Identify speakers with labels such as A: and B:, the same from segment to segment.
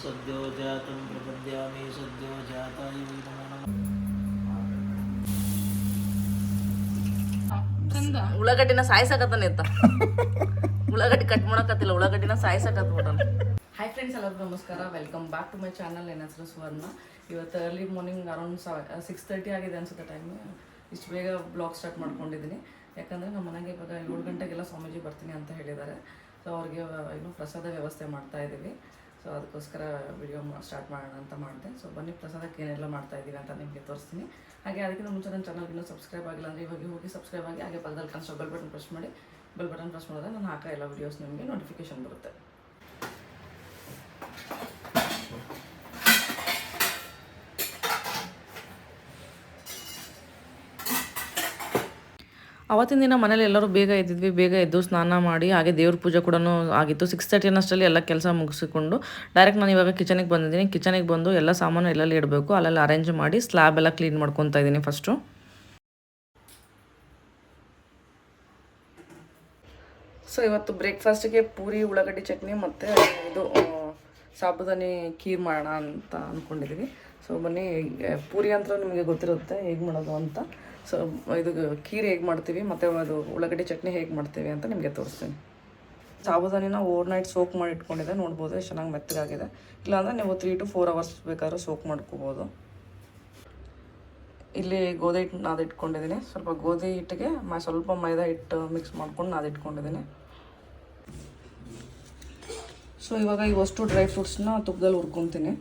A: सद्यो जातं प्रपद्यामि सद्यो जाताय वै नमो नमः.
B: ಉಳ್ಳಾಗಡ್ಡಿನ ಸಾಯಿಸಕತ್ತಾನೆ ಇತ್ತ ಉಳ್ಳಾಗಡ್ಡಿ ಕಟ್ ಮಾಡಕತ್ತಿಲ್ಲ, ಉಳ್ಳಾಗಡ್ಡಿನ ಸಾಯಿಸಕತ್ಬಿಟ್ಟಾನ. ಹಾಯ್ ಫ್ರೆಂಡ್ಸ್, ಎಲ್ಲರಿಗೂ ನಮಸ್ಕಾರ. Welcome back to my channel. ನನ್ನ ಹೆಸರು ಸುವರ್ಣ. ಇವತ್ತು ಅರ್ಲಿ ಮಾರ್ನಿಂಗ್ ಅರೌಂಡ್ 6:30 ಆಗಿದೆ ಅನ್ಸುತ್ತೆ ಟೈಮ್. ಇಷ್ಟು ಬೇಗ ಬ್ಲಾಗ್ ಸ್ಟಾರ್ಟ್ ಮಾಡ್ಕೊಂಡಿದ್ದೀನಿ. ಯಾಕಂದರೆ ನಮ್ಮ ಮನೆಗೆ ಇವಾಗ 7 ಗಂಟೆಗೆಲ್ಲ ಸ್ವಾಮೀಜಿ ಬರ್ತೀನಿ ಅಂತ ಹೇಳಿದ್ದಾರೆ. ಸೊ ಅವ್ರಿಗೆ ಇನ್ನೂ ಪ್ರಸಾದ ವ್ಯವಸ್ಥೆ ಮಾಡ್ತಾಯಿದ್ದೀವಿ. ಸೊ ಅದಕ್ಕೋಸ್ಕರ ವಿಡಿಯೋ ಸ್ಟಾರ್ಟ್ ಮಾಡೋಣ ಅಂತ ಮಾಡಿದೆ. ಸೊ ಬನ್ನಿ, ಪ್ರಸಾದಕ್ಕೆ ಏನೆಲ್ಲ ಮಾಡ್ತಾಯಿದ್ದೀನಿ ಅಂತ ನಿಮಗೆ ತೋರಿಸ್ತೀನಿ. ಹಾಗೆ ಅದಕ್ಕಿಂತ ಮುಂಚೆ ನನ್ನ ಚಾನಲ್ಗೆ ಇನ್ನೂ ಸಬ್ಸ್ಕ್ರೈಬ್ ಆಗಿಲ್ಲ ಅಂದರೆ ಇವಾಗ ಹೋಗಿ ಸಬ್ಸ್ಕ್ರೈಬ್ ಆಗಿ, ಹಾಗೆ ಪಕ್ಕದಲ್ಲಿ ಕಾಣಿಸೋ ಬೆಲ್ ಬಟನ್ ಪ್ರೆಸ್ ಮಾಡಿ. ಬೆಲ್ ಬಟನ್ ಪ್ರೆಸ್ ಮಾಡಿದ್ರೆ ನಾನು ಹಾಕೋ ಎಲ್ಲ ವೀಡಿಯೋಸ್ ನಿಮಗೆ ನೋಟಿಫಿಕೇಶನ್ ಬರುತ್ತೆ. ಅವತ್ತಿನ ದಿನ ಮನೇಲಿ ಎಲ್ಲರೂ ಬೇಗ ಎದ್ದಿದ್ವಿ. ಬೇಗ ಎದ್ದು ಸ್ನಾನ ಮಾಡಿ ಹಾಗೆ ದೇವ್ರ ಪೂಜೆ ಕೂಡ ಆಗಿತ್ತು. 6:30 ಅನ್ನಷ್ಟರಲ್ಲಿ ಎಲ್ಲ ಕೆಲಸ ಮುಗಿಸಿಕೊಂಡು ಡೈರೆಕ್ಟ್ ನಾನು ಇವಾಗ ಕಿಚನಿಗೆ ಬಂದಿದ್ದೀನಿ. ಕಿಚನಿಗೆ ಬಂದು ಎಲ್ಲ ಸಾಮಾನು ಎಲ್ಲೆಲ್ಲಿ ಇಡಬೇಕು ಅಲ್ಲೆಲ್ಲ ಅರೇಂಜ್ ಮಾಡಿ ಸ್ಲ್ಯಾಬ್ ಎಲ್ಲ ಕ್ಲೀನ್ ಮಾಡ್ಕೊತಾ ಇದ್ದೀನಿ ಫಸ್ಟು. ಸೊ ಇವತ್ತು ಬ್ರೇಕ್ಫಾಸ್ಟಿಗೆ ಪೂರಿ, ಉಳ್ಳಾಗಡ್ಡಿ ಚಟ್ನಿ ಮತ್ತು ಇದು ಸಾಬುದಾನಿ ಖೀರ್ ಮಾಡೋಣ ಅಂತ ಅಂದ್ಕೊಂಡಿದ್ದೀವಿ. ಸೊ ಬನ್ನಿ, ಪೂರಿ ಅಂತ ನಿಮಗೆ ಗೊತ್ತಿರುತ್ತೆ ಹೇಗೆ ಮಾಡೋದು ಅಂತ. ಸೊ ಇದು ಖೀರ್ ಹೇಗೆ ಮಾಡ್ತೀವಿ ಮತ್ತು ಅದು ಉಳ್ಳಾಗಡ್ಡಿ ಚಟ್ನಿ ಹೇಗೆ ಮಾಡ್ತೀವಿ ಅಂತ ನಿಮಗೆ ತೋರಿಸ್ತೀನಿ. ಸಾಬುದಾನಿನ ಓವರ್ ನೈಟ್ ಸೋಕ್ ಮಾಡಿ ಇಟ್ಕೊಂಡಿದ್ದೆ. ನೋಡ್ಬೋದು ಎಷ್ಟು ಚೆನ್ನಾಗಿ ಮೆತ್ತಗಾಗಿದೆ. ಇಲ್ಲಾಂದರೆ ನೀವು 3 to 4 hours ಬೇಕಾದ್ರೂ ಸೋಕ್ ಮಾಡ್ಕೋಬೋದು. ಇಲ್ಲಿ ಗೋಧಿ ಹಿಟ್ಟು ನಾದಿಟ್ಕೊಂಡಿದ್ದೀನಿ. ಸ್ವಲ್ಪ ಗೋಧಿ ಹಿಟ್ಟಿಗೆ ಸ್ವಲ್ಪ ಮೈದಾ ಹಿಟ್ಟು ಮಿಕ್ಸ್ ಮಾಡ್ಕೊಂಡು ನಾದಿಟ್ಕೊಂಡಿದ್ದೀನಿ. ಸೊ ಇವಾಗ ಇವಷ್ಟು ಡ್ರೈ ಫ್ರೂಟ್ಸ್ನ ತುಪ್ಪದಲ್ಲಿ ಹುರ್ಕೊತೀನಿ.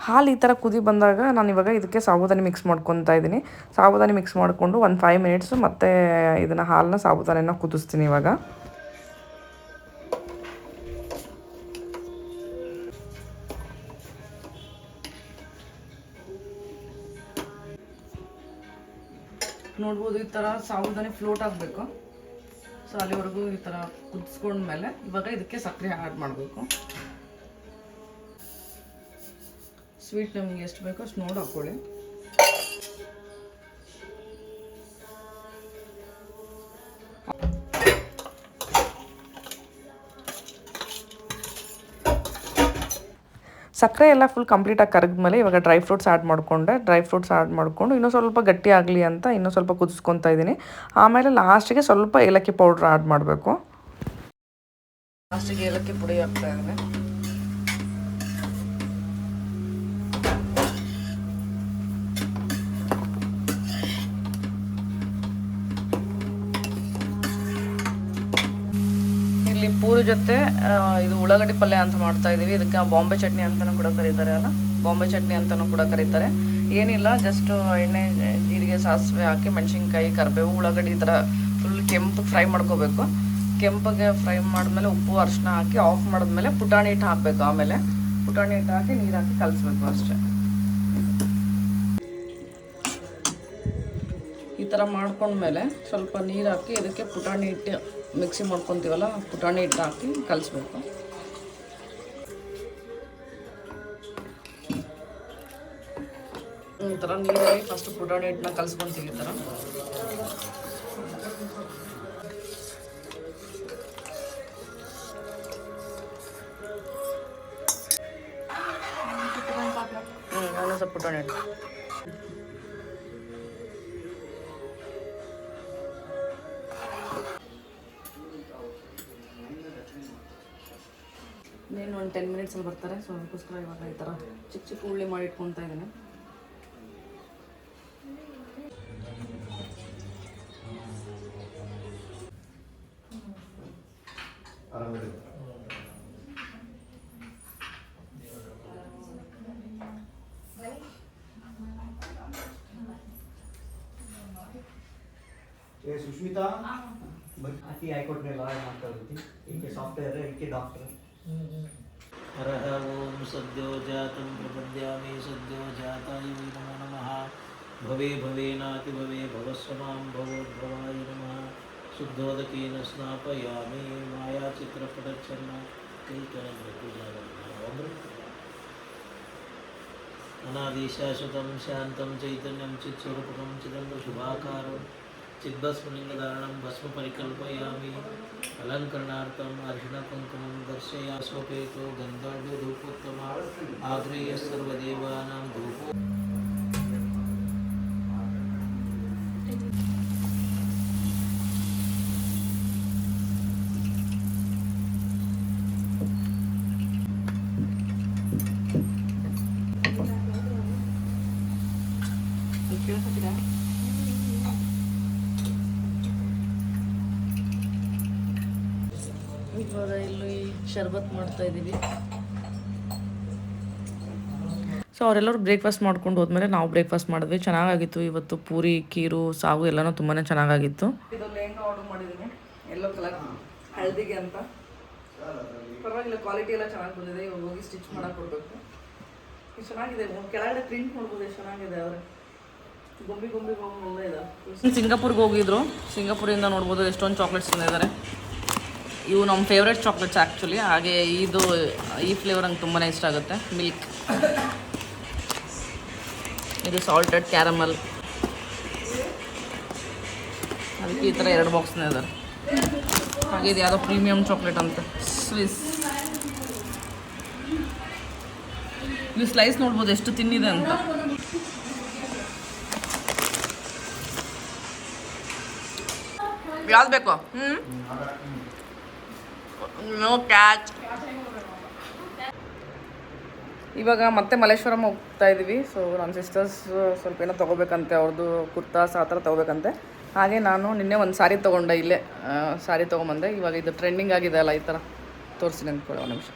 B: ಹಾಲು ಈ ಥರ ಕುದಿ ಬಂದಾಗ ನಾನು ಇವಾಗ ಇದಕ್ಕೆ ಸಾಬುದಾನಿ ಮಿಕ್ಸ್ ಮಾಡ್ಕೊತಾ ಇದ್ದೀನಿ. ಸಾಬುದಾನಿ ಮಿಕ್ಸ್ ಮಾಡಿಕೊಂಡು ಒಂದು 5 minutes ಮತ್ತು ಇದನ್ನು ಹಾಲನ್ನ ಸಾಬುದಾನಿನ ಕುದಿಸ್ತೀನಿ ಇವಾಗ. ನೋಡ್ಬೋದು ಈ ಥರ ಸಾಬುದಾನಿ ಫ್ಲೋಟ್ ಆಗಬೇಕು. ಸೊ ಅಲ್ಲಿವರೆಗೂ ಈ ಥರ ಕುದಿಸ್ಕೊಂಡ್ಮೇಲೆ ಇವಾಗ ಇದಕ್ಕೆ ಸಕ್ಕರೆ ಆ್ಯಡ್ ಮಾಡಬೇಕು. ಸ್ವೀಟ್ ನಮಗೆ ಎಷ್ಟು ಬೇಕೋ ಅಷ್ಟು ನೋಡಿ ಹಾಕ್ಕೊಳ್ಳಿ. ಸಕ್ಕರೆ ಎಲ್ಲ ಫುಲ್ ಕಂಪ್ಲೀಟಾಗಿ ಕರಗಿದ್ಮೇಲೆ ಇವಾಗ ಡ್ರೈ ಫ್ರೂಟ್ಸ್ ಆ್ಯಡ್ ಮಾಡಿಕೊಂಡೆ. ಡ್ರೈ ಫ್ರೂಟ್ಸ್ ಆ್ಯಡ್ ಮಾಡಿಕೊಂಡು ಇನ್ನೂ ಸ್ವಲ್ಪ ಗಟ್ಟಿ ಆಗಲಿ ಅಂತ ಇನ್ನೂ ಸ್ವಲ್ಪ ಕುದಿಸ್ಕೊತಾ ಇದ್ದೀನಿ. ಆಮೇಲೆ ಲಾಸ್ಟಿಗೆ ಸ್ವಲ್ಪ ಏಲಕ್ಕಿ ಪೌಡ್ರ್ ಆ್ಯಡ್ ಮಾಡಬೇಕು. ಲಾಸ್ಟಿಗೆ ಏಲಕ್ಕಿ ಪುಡಿ ಹಾಕ್ತಾ ಇದ್ದೀನಿ. ಪೂರಿ ಜೊತೆ ಇದು ಉಳ್ಳಾಗಡ್ಡಿ ಪಲ್ಯ ಅಂತ ಮಾಡ್ತಾ ಇದ್ದೀವಿ. ಇದಕ್ಕೆ ಬಾಂಬೆ ಚಟ್ನಿ ಅಂತಲೂ ಕೂಡ ಕರೀತಾರೆ, ಅಲ್ಲ ಬಾಂಬೆ ಚಟ್ನಿ ಅಂತಲೂ ಕೂಡ ಕರೀತಾರೆ. ಏನಿಲ್ಲ, ಜಸ್ಟ್ ಎಣ್ಣೆ, ಜೀರಿಗೆ, ಸಾಸಿವೆ ಹಾಕಿ ಮೆಣಸಿನ್ಕಾಯಿ, ಕರಿಬೇವು, ಉಳ್ಳಾಗಡ್ಡಿ ಈ ಥರ ಫುಲ್ ಕೆಂಪು ಫ್ರೈ ಮಾಡ್ಕೋಬೇಕು. ಕೆಂಪಿಗೆ ಫ್ರೈ ಮಾಡಿದ್ಮೇಲೆ ಉಪ್ಪು ಅರಿಶಿನ ಹಾಕಿ ಆಫ್ ಮಾಡಿದ್ಮೇಲೆ ಪುಟಾಣಿ ಹಿಟ್ಟು ಹಾಕಬೇಕು. ಆಮೇಲೆ ಪುಟಾಣಿ ಹಿಟ್ಟು ಹಾಕಿ ನೀರು ಹಾಕಿ ಕಲಿಸ್ಬೇಕು ಅಷ್ಟೇ. ಈ ಥರ ಮಾಡ್ಕೊಂಡ್ಮೇಲೆ ಸ್ವಲ್ಪ ನೀರು ಹಾಕಿ ಇದಕ್ಕೆ ಪುಟಾಣಿ ಹಿಟ್ಟು ಮಿಕ್ಸಿ ಮಾಡ್ಕೊತೀವಲ್ಲ, ಪುಟಾಣಿ ಹಿಟ್ಟು ಹಾಕಿ ಕಲಿಸ್ಬೇಕು. ಈ ಥರ ನೀರಾಗಿ ಫಸ್ಟ್ ಪುಟಾಣಿ ಹಿಟ್ಟನ್ನ ಕಲಿಸ್ಕೊತೀವಿ ಈ ಥರ. ನಾನು ಸ್ವಲ್ಪ ಪುಟಾಣಿ ಹಿಟ್ಟು ಇನ್ನೇನು ಒಂದು 10 minutesಲ್ಲಿ ಬರ್ತಾರೆ. ಸೊ ಅದಕ್ಕೋಸ್ಕರ ಇವಾಗ ಈ ಥರ ಚಿಕ್ಕ ಚಿಕ್ಕ ಉಳ್ಳಿ ಮಾಡಿ ಇಟ್ಕೊತಾ ಇದ್ದೀನಿ.
A: ಸುಷ್ಮಿತಾ ಆಕಿ ಹೈಕೋರ್ಟ್ಗೆ ಲಾಯರ್ ಮಾಡ್ತಾ ಇರ್ತೀವಿ. ಈಕೆ ಸಾಫ್ಟ್ವೇರ್, ಈಕೆ ಡಾಕ್ಟರ್. हरः ओं सद्यो जातं प्रपद्यामि सद्यो जाताय वै नमो नमः भवे भवेनाति भवे भवस्वमां भवोद्भवाय नमः शुद्धोदकेन स्नापयामि मायाचित्रपटच्छन्न अनादिशाश्वतं शान्तं चैतन्यं चित्स्वरूपकं चिदम्बरशुभाकारं चिद्भस्मलिङ्गधारणं भस्म परिकल्पयामि अलङ्करणार्थम् अर्जुनकुङ्कुमं दर्शयामि स्वपेतो गन्धर्वो धूपोत्तमा आग्रेय सर्वदेवानां धूपो
B: ಇವಾಗ ಇಲ್ಲಿ ಶರ್ಬತ್ ಮಾಡ್ತಾ ಇದ್ದೀವಿ. ಸೊ ಅವರೆಲ್ಲರೂ ಬ್ರೇಕ್ಫಾಸ್ಟ್ ಮಾಡ್ಕೊಂಡು ಹೋದ್ಮೇಲೆ ನಾವು ಬ್ರೇಕ್ಫಾಸ್ಟ್ ಮಾಡಿದ್ವಿ. ಚೆನ್ನಾಗಿತ್ತು ಇವತ್ತು. ಪೂರಿ, ಕೀರು, ಸಾಗು ಎಲ್ಲನೂ ತುಂಬಾ ಚೆನ್ನಾಗಿತ್ತು. ಇದು ಲೆಹಂಗಾ ಆರ್ಡರ್ ಮಾಡಿದ್ದೀನಿ, ಎಲ್ಲೋ ಕಲರ್, ಹಳದಿಗೆ ಅಂತ. ಪರವಾಗಿಲ್ಲ, ಕ್ವಾಲಿಟಿ ಎಲ್ಲ ಚೆನ್ನಾಗಿ ಬಂದಿದೆ. ಇವಾಗ ಹೋಗಿ ಸ್ಟಿಚ್ ಮಾಡಕ್ಕೆ ಕೊಡಬೇಕು. ಇದು ಚೆನ್ನಾಗಿದೆ, ಕೆಳಗಡೆ ಪ್ರಿಂಟ್ ನೋಡ್ಬೋದು ಎಷ್ಟು ಚೆನ್ನಾಗಿದೆ. ಆದರೆ ಗೊಂಬಿ ಎಲ್ಲ ಇದೆ. ಸಿಂಗಾಪುರ್ಗೆ ಹೋಗಿದ್ರು. ಸಿಂಗಾಪುರಿಂದ ನೋಡ್ಬೋದು ಎಷ್ಟೊಂದು ಚಾಕ್ಲೇಟ್ಸ್ ತಂದಿದ್ದಾರೆ. ಇವು ನಮ್ಮ ಫೇವ್ರೆಟ್ ಚಾಕ್ಲೇಟ್ಸ್ ಆ್ಯಕ್ಚುಲಿ. ಹಾಗೆ ಈ ಫ್ಲೇವರ್ ನಂಗೆ ತುಂಬಾ ಇಷ್ಟ ಆಗುತ್ತೆ. ಮಿಲ್ಕ್, ಇದು ಸಾಲ್ಟೆಡ್ ಕ್ಯಾರಮಲ್. ಅದಕ್ಕೆ ಈ ಥರ 2 ಬಾಕ್ಸ್ನ ಇದ್ದಾರೆ. ಹಾಗೆ ಇದು ಯಾವುದೋ ಪ್ರೀಮಿಯಂ ಚಾಕ್ಲೇಟ್ ಅಂತ, ಸ್ವಿಸ್. ಇದು ಸ್ಲೈಸ್ ನೋಡ್ಬೋದು ಎಷ್ಟು ತಿನ್ನಿದೆ ಅಂತ. ಯಾವ್ದು ಬೇಕು? No catch. ಇವಾಗ ಮತ್ತೆ ಮಲ್ಲೇಶ್ವರಂ ಹೋಗ್ತಾ ಇದ್ದೀವಿ. ಸೊ ನನ್ನ ಸಿಸ್ಟರ್ಸ್ ಸ್ವಲ್ಪ ಏನೋ ತೊಗೋಬೇಕಂತೆ, ಅವ್ರದ್ದು ಕುರ್ತಾಸ್ ಆ ಥರ ತೊಗೋಬೇಕಂತೆ. ಹಾಗೆ ನಾನು ನಿನ್ನೆ ಒಂದು ಸಾರಿ ತೊಗೊಂಡೆ, ಇಲ್ಲೇ ಸಾರಿ ತೊಗೊಂಬಂದೆ. ಇವಾಗ ಇದು ಟ್ರೆಂಡಿಂಗ್ ಆಗಿದೆ ಅಲ್ಲ, ಈ ಥರ ತೋರಿಸಿ ನೆನ್ಕೊಳ್ಳಿ ಒಂದು ನಿಮಿಷ.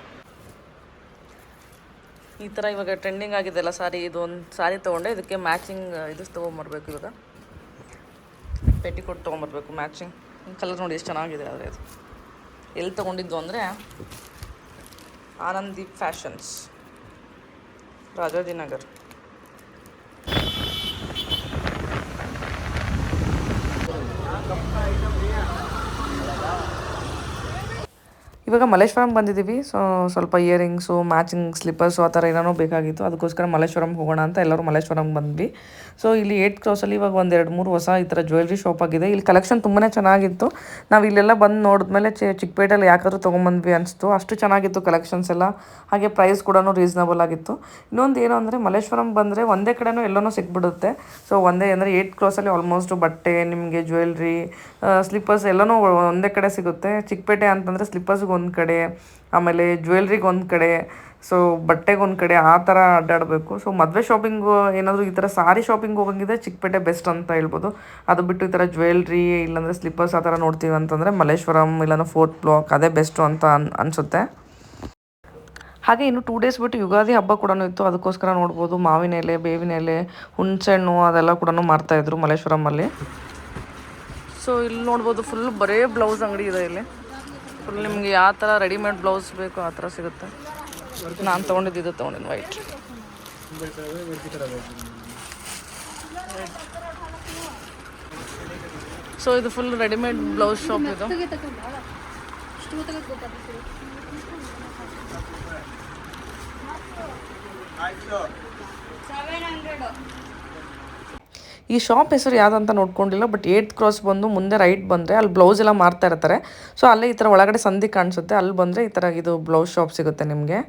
B: ಈ ಥರ ಇವಾಗ ಟ್ರೆಂಡಿಂಗ್ ಆಗಿದೆ ಅಲ್ಲ ಸಾರಿ, ಇದು ಒಂದು ಸಾರಿ ತೊಗೊಂಡೆ. ಇದಕ್ಕೆ ಮ್ಯಾಚಿಂಗ್ ಇದು ತೊಗೊಂಬರ್ಬೇಕು. ಇವಾಗ ಪೆಟಿಕೋಟ್ ತೊಗೊಂಬರ್ಬೇಕು ಮ್ಯಾಚಿಂಗ್. ಕಲರ್ ನೋಡಿ ಎಷ್ಟು ಚೆನ್ನಾಗಿದೆ. ಆದರೆ ಅದು ಎಲ್ಲಿ ತೊಗೊಂಡಿದ್ದು ಅಂದರೆ ಆನಂದೀಪ್ ಫ್ಯಾಷನ್ಸ್, ರಾಜಾಜಿನಗರ್. ಇವಾಗ ಮಲ್ಲೇಶ್ವರಂ ಬಂದಿದ್ದೀವಿ. ಸೊ ಸ್ವಲ್ಪ ಇಯರಿಂಗ್ಸು, ಮ್ಯಾಚಿಂಗ್ ಸ್ಲಿಪ್ಪರ್ಸು ಆ ಥರ ಏನೇನೋ ಬೇಕಾಗಿತ್ತು. ಅದಕ್ಕೋಸ್ಕರ ಮಲ್ಲೇಶ್ವರಂ ಹೋಗೋಣ ಅಂತ ಎಲ್ಲರೂ ಮಲ್ಲೇಶ್ವರಂಗೆ ಬಂದ್ವಿ. ಸೊ ಇಲ್ಲಿ 8 ಕ್ರಾಸಲ್ಲಿ ಇವಾಗ 1-2-3 ಹೊಸ ಈ ಥರ ಜ್ಯುವೆಲ್ರಿ ಶಾಪ್ ಆಗಿದೆ. ಇಲ್ಲಿ ಕಲೆಕ್ಷನ್ ತುಂಬಾ ಚೆನ್ನಾಗಿತ್ತು. ನಾವು ಇಲ್ಲೆಲ್ಲ ಬಂದು ನೋಡಿದ್ಮೇಲೆ ಚಿಕ್ಕಪೇಟೆಯಲ್ಲಿ ಯಾಕಾದ್ರೂ ತೊಗೊಂಬಂದ್ವಿ ಅನಿಸ್ತು. ಅಷ್ಟು ಚೆನ್ನಾಗಿತ್ತು ಕಲೆಕ್ಷನ್ಸ್ ಎಲ್ಲ. ಹಾಗೆ ಪ್ರೈಸ್ ಕೂಡ ರೀಸನಬಲ್ ಆಗಿತ್ತು. ಇನ್ನೊಂದು ಏನು ಅಂದರೆ ಮಲ್ಲೇಶ್ವರಂ ಬಂದರೆ ಒಂದೇ ಕಡೆನೂ ಎಲ್ಲನೂ ಸಿಕ್ಬಿಡುತ್ತೆ. ಸೊ ಒಂದೇ ಅಂದರೆ 8 ಕ್ರಾಸಲ್ಲಿ ಆಲ್ಮೋಸ್ಟ್ ಬಟ್ಟೆ, ನಿಮಗೆ ಜ್ಯುವೆಲ್ರಿ, ಸ್ಲಿಪ್ಪರ್ಸ್ ಎಲ್ಲನೂ ಒಂದೇ ಕಡೆ ಸಿಗುತ್ತೆ. ಚಿಕ್ಕಪೇಟೆ ಅಂತಂದರೆ ಸ್ಲಿಪ್ಪರ್ಸ್ಗೆ ಒಂದು ಕಡೆ, ಆಮೇಲೆ ಜ್ಯುವೆಲ್ರಿಗೆ ಒಂದು ಕಡೆ, ಸೊ ಬಟ್ಟೆಗೆ ಒಂದು ಕಡೆ, ಆ ಥರ ಅಡ್ಡಾಡಬೇಕು. ಸೊ ಮದುವೆ ಶಾಪಿಂಗು ಏನಾದರೂ ಈ ಥರ ಸಾರಿ ಶಾಪಿಂಗ್ ಹೋಗಂಗಿದೆ ಚಿಕ್ಕಪೇಟೆ ಬೆಸ್ಟ್ ಅಂತ ಹೇಳ್ಬೋದು. ಅದು ಬಿಟ್ಟು ಈ ಥರ ಜ್ಯುವೆಲ್ರಿ ಇಲ್ಲಾಂದರೆ ಸ್ಲಿಪ್ಪರ್ಸ್ ಆ ಥರ ನೋಡ್ತೀವಿ ಅಂತಂದರೆ ಮಲ್ಲೇಶ್ವರಂ ಇಲ್ಲಾಂದ್ರೆ 4th ಬ್ಲಾಕ್ ಅದೇ ಬೆಸ್ಟು ಅಂತ ಅನಿಸುತ್ತೆ. ಹಾಗೆ ಇನ್ನು 2 ಡೇಸ್ ಬಿಟ್ಟು ಯುಗಾದಿ ಹಬ್ಬ ಕೂಡ ಇತ್ತು. ಅದಕ್ಕೋಸ್ಕರ ನೋಡ್ಬೋದು ಮಾವಿನ ಎಲೆ, ಬೇವಿನ ಎಲೆ, ಹುಣಸೆಹಣ್ಣು ಅದೆಲ್ಲ ಕೂಡ ಮಾರ್ತಾಯಿದ್ರು ಮಲ್ಲೇಶ್ವರಮಲ್ಲಿ. ಸೊ ಇಲ್ಲಿ ನೋಡ್ಬೋದು ಫುಲ್ ಬರೇ ಬ್ಲೌಸ್ ಅಂಗಡಿ ಇದೆ. ಇಲ್ಲಿ ಫುಲ್ ನಿಮಗೆ ಯಾವ ಥರ ರೆಡಿಮೇಡ್ ಬ್ಲೌಸ್ ಬೇಕು ಆ ಥರ ಸಿಗುತ್ತೆ. ನಾನು ತೊಗೊಂಡಿದ್ದು ತೊಗೊಂಡಿದ್ದು ವೈಟ್. ಸೊ ಇದು ಫುಲ್ ರೆಡಿಮೇಡ್ ಬ್ಲೌಸ್ ಶಾಪ್ ಇದು. ಈ ಶಾಪ್ ಹೆಸರು ಯಾವುದಂತ ನೋಡ್ಕೊಂಡಿಲ್ಲ. ಬಟ್ 8th ಕ್ರಾಸ್ ಬಂದು ಮುಂದೆ ರೈಟ್ ಬಂದರೆ ಅಲ್ಲಿ ಬ್ಲೌಸ್ ಎಲ್ಲ ಮಾರ್ತಾ ಇರ್ತಾರೆ. ಸೊ ಅಲ್ಲೇ ಈ ಥರ ಒಳಗಡೆ ಸಂಧಿ ಕಾಣಿಸುತ್ತೆ. ಅಲ್ಲಿ ಬಂದರೆ ಈ ಥರ ಇದು ಬ್ಲೌಸ್ ಶಾಪ್ ಸಿಗುತ್ತೆ ನಿಮಗೆ.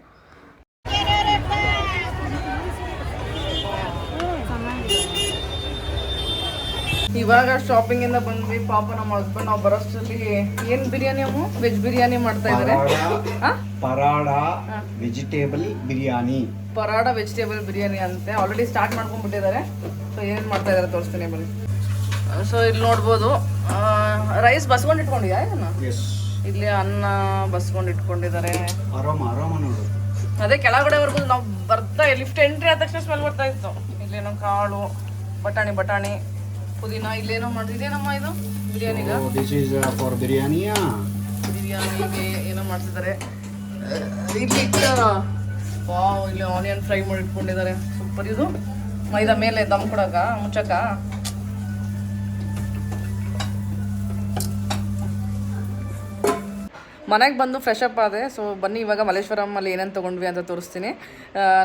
B: ಇವಾಗ ಶಾಪಿಂಗಿಂದ ಬಂದ್ವಿ. ಪಾಪ ನಮ್ಮ ಹಸ್ಬೆಂಡ್ ನಾವು ಬರೋಷ್ಟರಲ್ಲಿ ಏನು ಬಿರಿಯಾನಿ, ಅಮ್ಮ ವೆಜ್ ಬಿರಿಯಾನಿ ಮಾಡ್ತಾ ಇದ್ದಾರೆ.
C: ಪರಾಡ ವೆಜಿಟೇಬಲ್ ಬಿರಿಯಾನಿ,
B: ಪರಾಡ ವೆಜಿಟೇಬಲ್ ಬಿರಿಯಾನಿ ಅಂತೆ. Already start ಮಾಡ್ಕೊಂಡ್ಬಿಟ್ಟಿದ್ದಾರೆ. ಸೊ ಏನೇನು ಮಾಡ್ತಾ ಇದ್ದಾರೆ ತೋರಿಸ್ತೀನಿ ಬನ್ನಿ. ಸೊ ಇಲ್ಲಿ ನೋಡ್ಬೋದು ರೈಸ್ ಬಸ್ಕೊಂಡು ಇಟ್ಕೊಂಡಿದ್ಯಾ ಇದನ್ನು? ಇಲ್ಲಿ ಅನ್ನ ಬಸ್ಕೊಂಡು ಇಟ್ಕೊಂಡಿದ್ದಾರೆ.
C: ನೋಡು,
B: ಅದೇ ಕೆಳಗಡೆವರೆಗೂ ನಾವು ಬರ್ತಾ ಲಿಫ್ಟ್ ಎಂಟ್ರಿ ಆದ ತಕ್ಷಣ ಸ್ಮೆಲ್ ಬರ್ತಾ ಇತ್ತು. ಇಲ್ಲೇನೋ ಕಾಳು, ಬಟಾಣಿ, ಪುದೀನ, ಇಲ್ಲೇನೋ ಮಾಡಿ ಇದೇನಮ್ಮ ಇದು ಬಿರಿಯಾನಿಗ? ಬಿರಿಯಾನಿಗೆ ಏನೋ ಮಾಡ್ತಿದ್ದಾರೆ. ಇಲ್ಲಿ ವಾವ್, ಇಲ್ಲಿ ಆನಿಯನ್ ಫ್ರೈ ಮಾಡಿ ಇಟ್ಕೊಂಡಿದ್ದಾರೆ. ಸೂಪರ್. ಇದು ಮೈದಾ ಮೇಲೆ ದಮ್ ಕೊಡಕ ಮುಚ್ಚಕ. ಮನೆಗೆ ಬಂದು ಫ್ರೆಶ್ ಅಪ್ ಆದೆ. ಸೊ ಬನ್ನಿ ಇವಾಗ ಮಲ್ಲೇಶ್ವರಮಲ್ಲಿ ಏನೇನು ತೊಗೊಂಡ್ವಿ ಅಂತ ತೋರಿಸ್ತೀನಿ.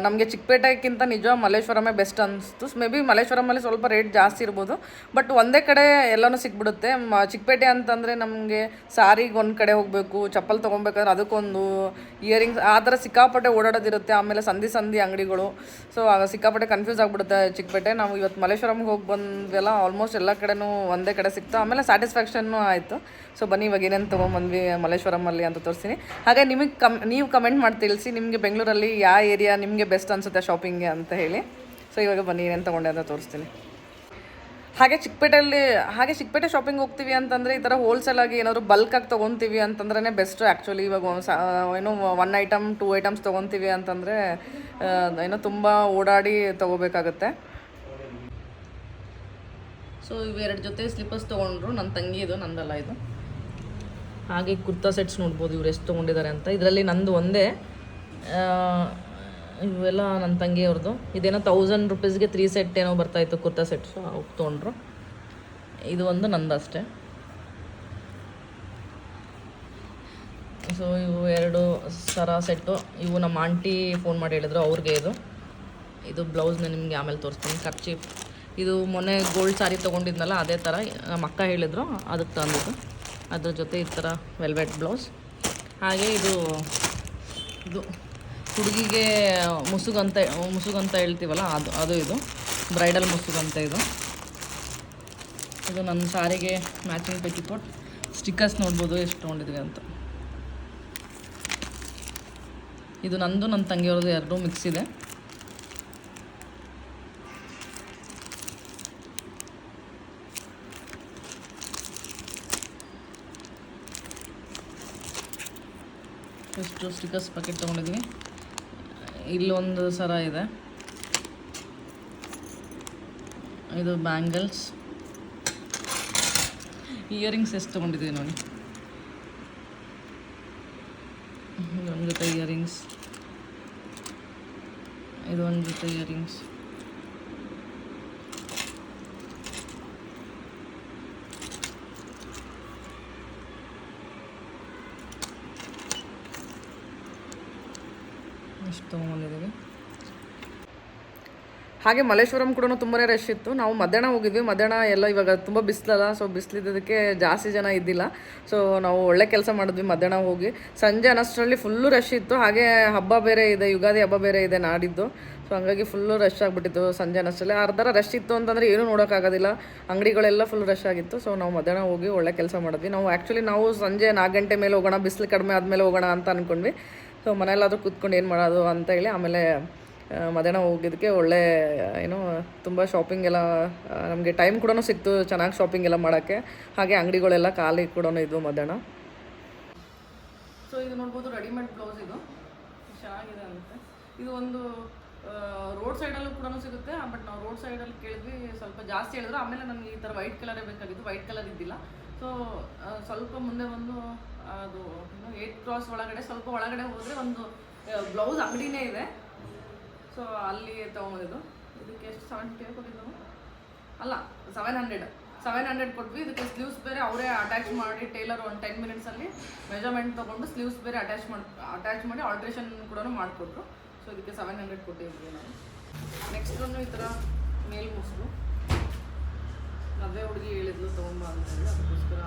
B: ನಮಗೆ ಚಿಕ್ಕಪೇಟೆಗಿಂತ ನಿಜ ಮಲ್ಲೇಶ್ವರಮೇ ಬೆಸ್ಟ್ ಅನಿಸ್ತು. ಮೇ ಬಿ ಮಲ್ಲೇಶ್ವರಮಲ್ಲಿ ಸ್ವಲ್ಪ ರೇಟ್ ಜಾಸ್ತಿ ಇರ್ಬೋದು, ಬಟ್ ಒಂದೇ ಕಡೆ ಎಲ್ಲನೂ ಸಿಕ್ಬಿಡುತ್ತೆ. ಚಿಕ್ಕಪೇಟೆ ಅಂತಂದರೆ ನಮಗೆ ಸಾರಿಗೆ ಒಂದು ಕಡೆ ಹೋಗಬೇಕು, ಚಪ್ಪಲ್ ತೊಗೊಬೇಕಾದ್ರೆ ಅದಕ್ಕೊಂದು, ಇಯರಿಂಗ್ಸ್ ಆ ಥರ ಸಿಕ್ಕಾಪಟ್ಟೆ ಓಡಾಡೋದಿರುತ್ತೆ. ಆಮೇಲೆ ಸಂಧಿ ಅಂಗಡಿಗಳು. ಸೊ ಆಗ ಸಿಕ್ಕಾಪಟ್ಟೆ ಕನ್ಫ್ಯೂಸ್ ಆಗಿಬಿಡುತ್ತೆ ಚಿಕ್ಕಪೇಟೆ. ನಾವು ಇವತ್ತು ಮಲ್ಲೇಶ್ವರಮ್ಗೆ ಹೋಗಿ ಬಂದ್ವೆಲ್ಲ, ಆಲ್ಮೋಸ್ಟ್ ಎಲ್ಲ ಕಡೆನೂ ಒಂದೇ ಕಡೆ ಸಿಕ್ತು. ಆಮೇಲೆ ಸ್ಯಾಟಿಸ್ಫ್ಯಾಕ್ಷನ್ನು ಆಯಿತು. ಸೊ ಬನ್ನಿ ಇವಾಗ ಏನೇನು ತೊಗೊಂಬಂದ್ವಿ ಮಲ್ಲೇಶ್ವರಮಲ್ಲಿ ಅಂತ ತೋರಿಸ್ತೀನಿ. ಹಾಗೆ ನೀವು ಕಮೆಂಟ್ ಮಾಡಿ ತಿಳಿಸಿ ನಿಮಗೆ ಬೆಂಗಳೂರಲ್ಲಿ ಯಾವ ಏರಿಯಾ ನಿಮಗೆ ಬೆಸ್ಟ್ ಅನಿಸುತ್ತೆ ಶಾಪಿಂಗ್ಗೆ ಅಂತ ಹೇಳಿ. ಸೊ ಇವಾಗ ಬನ್ನಿ ಏನೇನು ತೊಗೊಂಡೆ ಅಂತ ತೋರಿಸ್ತೀನಿ. ಹಾಗೆ ಚಿಕ್ಕಪೇಟೆ ಶಾಪಿಂಗ್ ಹೋಗ್ತೀವಿ ಅಂತಂದರೆ ಈ ಥರ ಹೋಲ್ಸೇಲಾಗಿ ಏನಾದರೂ ಬಲ್ಕಾಗಿ ತೊಗೊತೀವಿ ಅಂತಂದ್ರೆ ಬೆಸ್ಟು ಆ್ಯಕ್ಚುಲಿ. ಇವಾಗ ಏನೋ 1 ಐಟಮ್ 2 ಐಟಮ್ಸ್ ತೊಗೊತೀವಿ ಅಂತಂದರೆ ಏನೋ ತುಂಬ ಓಡಾಡಿ ತೊಗೋಬೇಕಾಗತ್ತೆ. ಸೊ ಇವೆರಡು ಜೊತೆ ಸ್ಲಿಪ್ಪರ್ಸ್ ತೊಗೊಂಡ್ರು. ನನ್ನ ತಂಗಿ ಇದು, ನಂದಲ್ಲ ಇದು. ಹಾಗೆ ಕುರ್ತಾ ಸೆಟ್ಸ್ ನೋಡ್ಬೋದು ಇವ್ರು ಎಷ್ಟು ತೊಗೊಂಡಿದ್ದಾರೆ ಅಂತ. ಇದರಲ್ಲಿ ನಂದು ಒಂದೇ, ಇವೆಲ್ಲ ನನ್ನ ತಂಗಿಯವ್ರದ್ದು. ಇದೇನೋ 1000 ರೂಪೀಸ್ಗೆ 3 ಸೆಟ್ ಏನೋ ಬರ್ತಾಯಿತ್ತು ಕುರ್ತಾ ಸೆಟ್ಸು, ಅವು ತೊಗೊಂಡ್ರು. ಇದು ಒಂದು ನಂದು ಅಷ್ಟೇ. ಸೊ ಇವು 2 ಸರ ಸೆಟ್ಟು. ಇವು ನಮ್ಮ ಆಂಟಿ ಫೋನ್ ಮಾಡಿ ಹೇಳಿದ್ರು ಅವ್ರಿಗೆ. ಇದು ಬ್ಲೌಸ್ನ ನಿಮಗೆ ಆಮೇಲೆ ತೋರಿಸ್ತೀನಿ. ಕರ್ಚೀಫ್ ಇದು ಮೊನ್ನೆ ಗೋಲ್ಡ್ ಸಾರಿ ತೊಗೊಂಡಿದ್ನಲ್ಲ ಅದೇ ಥರ ನಮ್ಮ ಅಕ್ಕ ಹೇಳಿದ್ರು, ಅದಕ್ಕೆ ತಂದಿದ್ದು. ಅದ್ರ ಜೊತೆ ಈ ಥರ ವೆಲ್ವೆಟ್ ಬ್ಲೌಸ್. ಹಾಗೆ ಇದು ಹುಡುಗಿಗೆ ಮುಸುಗಂತ ಹೇಳ್ತೀವಲ್ಲ ಅದು ಇದು ಬ್ರೈಡಲ್ ಮುಸುಗಂತ. ಇದು ನನ್ನ ಸಾರಿಗೆ ಮ್ಯಾಚಿಂಗ್ ಪೆಟಿಕೋಟ್. ಸ್ಟಿಕ್ಕರ್ಸ್ ನೋಡ್ಬೋದು ಎಷ್ಟು ತೊಗೊಂಡಿದ್ವಿ ಅಂತ. ಇದು ನಂದು ನನ್ನ ತಂಗಿಯವ್ರದ್ದು ಎರಡೂ ಮಿಕ್ಸ್ ಇದೆ. ಎಷ್ಟು ಸ್ಟಿಕ್ಕರ್ಸ್ ಪ್ಯಾಕೆಟ್ ತೊಗೊಂಡಿದ್ವಿ. ಇಲ್ಲೊಂದು ಸರ ಇದೆ. ಇದು ಬ್ಯಾಂಗಲ್ಸ್. ಇಯರಿಂಗ್ಸ್ ಎಷ್ಟು ತೊಗೊಂಡಿದ್ದೀವಿ ನೋಡಿ. ಇದೊಂದು ಜೊತೆ ಇಯರಿಂಗ್ಸ್, ಇದೊಂದು ಜೊತೆ ಇಯರಿಂಗ್ಸ್. ಇಷ್ಟು ತೊಗೊಂಡಿದ್ದೀವಿ. ಹಾಗೆ ಮಲ್ಲೇಶ್ವರಂ ಕೂಡ ತುಂಬಾ ರಶ್ ಇತ್ತು. ನಾವು ಮಧ್ಯಾಹ್ನ ಹೋಗಿದ್ವಿ. ಮಧ್ಯಾಹ್ನ ಎಲ್ಲ ಇವಾಗ ತುಂಬ ಬಿಸಿಲಲ್ಲ, ಸೊ ಬಿಸಿಲಿದ್ದಕ್ಕೆ ಜಾಸ್ತಿ ಜನ ಇದ್ದಿಲ್ಲ. ಸೊ ನಾವು ಒಳ್ಳೆ ಕೆಲಸ ಮಾಡಿದ್ವಿ ಮಧ್ಯಾಹ್ನ ಹೋಗಿ. ಸಂಜೆ ಅನ್ನಷ್ಟರಲ್ಲಿ ಫುಲ್ಲು ರಶ್ ಇತ್ತು. ಹಾಗೆ ಹಬ್ಬ ಬೇರೆ ಇದೆ, ಯುಗಾದಿ ಹಬ್ಬ ಬೇರೆ ಇದೆ ನಾಡಿದ್ದು. ಸೊ ಹಂಗಾಗಿ ಫುಲ್ಲು ರಶ್ ಆಗಿಬಿಟ್ಟಿತ್ತು ಸಂಜೆ ಅನ್ನಷ್ಟರಲ್ಲಿ. ಅರ್ಧರ ರಶ್ ಇತ್ತು ಅಂತಂದರೆ ಏನೂ ನೋಡೋಕ್ಕಾಗೋದಿಲ್ಲ, ಅಂಗಡಿಗಳೆಲ್ಲ ಫುಲ್ ರಶ್ ಆಗಿತ್ತು. ಸೊ ನಾವು ಮಧ್ಯಾಹ್ನ ಹೋಗಿ ಒಳ್ಳೆ ಕೆಲಸ ಮಾಡಿದ್ವಿ. ನಾವು ಸಂಜೆ 4 ಗಂಟೆ ಮೇಲೆ ಹೋಗೋಣ, ಬಿಸಿಲು ಕಡಿಮೆ ಆದಮೇಲೆ ಹೋಗೋಣ ಅಂತ ಅಂದ್ಕೊಂಡ್ವಿ. ಸೊ ಮನೆಯಲ್ಲಾದರೂ ಕೂತ್ಕೊಂಡು ಏನು ಮಾಡೋದು ಅಂತ ಹೇಳಿ ಆಮೇಲೆ ಮಧ್ಯಾಹ್ನ ಹೋಗಿದ್ದಕ್ಕೆ ಒಳ್ಳೆ ತುಂಬ ಶಾಪಿಂಗ್ ಎಲ್ಲ ನಮಗೆ ಟೈಮ್ ಕೂಡ ಸಿಕ್ತು ಚೆನ್ನಾಗಿ ಶಾಪಿಂಗ್ ಎಲ್ಲ ಮಾಡೋಕ್ಕೆ. ಹಾಗೆ ಅಂಗಡಿಗಳೆಲ್ಲ ಖಾಲಿ ಕೂಡ ಇದ್ವು ಮಧ್ಯಾಹ್ನ. ಸೊ ಇದು ನೋಡ್ಬೋದು ರೆಡಿಮೇಡ್ ಬ್ಲೌಸ್. ಇದು ಚೆನ್ನಾಗಿದೆ ಅಂತೆ. ಇದು ಒಂದು ರೋಡ್ ಸೈಡಲ್ಲೂ ಕೂಡ ಸಿಗುತ್ತೆ, ಬಟ್ ನಾವು ರೋಡ್ ಸೈಡಲ್ಲಿ ಕೇಳಿದ್ವಿ, ಸ್ವಲ್ಪ ಜಾಸ್ತಿ ಹೇಳಿದ್ರು. ಆಮೇಲೆ ನನಗೆ ಈ ಥರ ವೈಟ್ ಕಲರೇ ಬೇಕಾಗಿತ್ತು, ವೈಟ್ ಕಲರ್ ಇದ್ದಿಲ್ಲ. ಸೊ ಸ್ವಲ್ಪ ಮುಂದೆ ಬಂದು ಅದು 8 ಕ್ರಾಸ್ ಒಳಗಡೆ ಸ್ವಲ್ಪ ಒಳಗಡೆ ಹೋದರೆ ಒಂದು ಬ್ಲೌಸ್ ಅಂಗಡಿನೇ ಇದೆ. ಸೊ ಅಲ್ಲಿ ತೊಗೊಂಡಿದ್ದು. ಇದಕ್ಕೆ ಎಷ್ಟು 70 ಕೊಟ್ಟಿದ್ದು ಅಲ್ಲ 700 ಕೊಟ್ವಿ. ಇದಕ್ಕೆ ಸ್ಲೀವ್ಸ್ ಬೇರೆ ಅವರೇ ಅಟ್ಯಾಚ್ ಮಾಡಿ, ಟೈಲರ್ ಒಂದು 10 ಮಿನಿಟ್ಸಲ್ಲಿ ಮೆಜರ್ಮೆಂಟ್ ತೊಗೊಂಡು ಸ್ಲೀವ್ಸ್ ಬೇರೆ ಅಟ್ಯಾಚ್ ಮಾಡಿ ಆಲ್ಟ್ರೇಷನ್ ಕೂಡ ಮಾಡಿಕೊಟ್ರು. ಸೊ ಇದಕ್ಕೆ 700 ಕೊಟ್ಟಿದ್ವಿ ನಾವು. ನೆಕ್ಸ್ಟ್ ಈ ಥರ ಮೇಲ್ ಮುಸುಗು ಮದುವೆ ಹುಡುಗಿ ಹೇಳಿದ್ಲು ತೊಗೊಂಬ ಅಂತ ಹೇಳಿ, ಅದಕ್ಕೋಸ್ಕರ